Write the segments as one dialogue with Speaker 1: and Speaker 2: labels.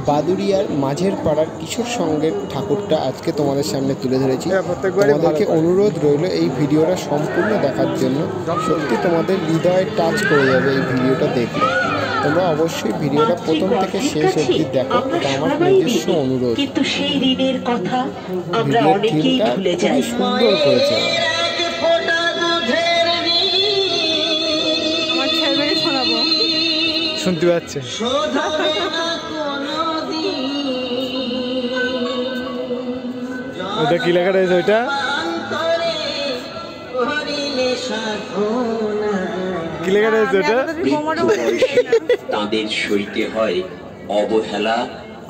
Speaker 1: বাদুড়িয়ার মাঝের পাড়ার কিশোর সংঘের ঠাকুরটা আজকে তোমাদের সামনে তুলে ধরেছি। তোমাদেরকে অনুরোধ রইল এই ভিডিওটা সম্পূর্ণ দেখার জন্য। সত্যি তোমাদের হৃদয়ে টাচ করে যাবে এই ভিডিওটা দেখলে। তোমরা অবশ্যই ভিডিওটা প্রথম থেকে শেষ অবধি দেখো, এটা আমার নিজস্ব অনুরোধ।
Speaker 2: কিন্তু সেই ঋণের কথা আমরা অনেকেই ভুলে যাই।
Speaker 1: সুন্দর করেছে।
Speaker 3: শুনতে পাচ্ছে ওটা কি লেখা রয়েছে? ওইটা কি লেখা রয়েছে? ওটা
Speaker 4: তাদের সইতে হয় অবহেলা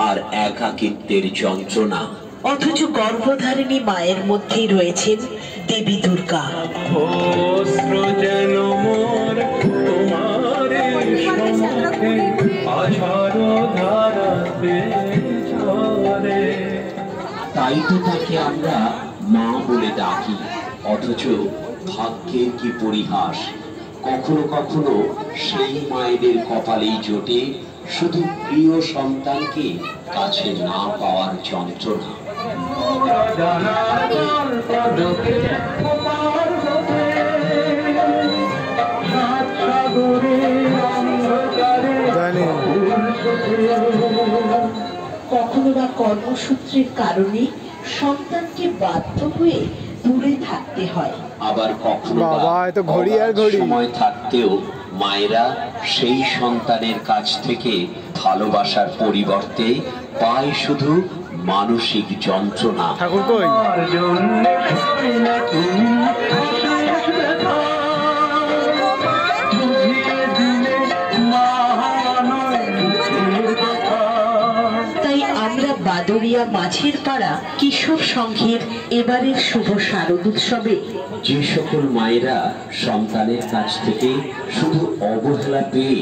Speaker 4: আর একাকিত্বের যন্ত্রণা,
Speaker 2: অথচ গর্ভধারিণী মায়ের মধ্যেই রয়েছেন দেবী দুর্গা।
Speaker 4: তাই তো তাকে আমরা মা বলে ডাকি, অথচ ভাগ্যের কি পরিহাস, কখনো কখনো সেই মায়েদের কপালেই জোটে শুধু প্রিয় সন্তানকে কাছে না পাওয়ার যন্ত্রণা।
Speaker 2: কখনো বা কর্মসূত্রের কারণে সন্তানকে বাধ্য হয়ে দূরে থাকতে হয়, আবার কখনো
Speaker 4: সময় থাকতেও মায়েরা সেই সন্তানের কাছ থেকে ভালোবাসার পরিবর্তে পায় শুধু মানসিক যন্ত্রণা।
Speaker 3: ঠাকুর কই?
Speaker 2: তাই আমরা বাদুড়িয়া মাঝের পাড়া কিশোর সংঘের এবারের শুভ শারদ উৎসবে
Speaker 4: যে সকল মায়েরা সন্তানের কাছ থেকে শুধু অবহেলা পেয়ে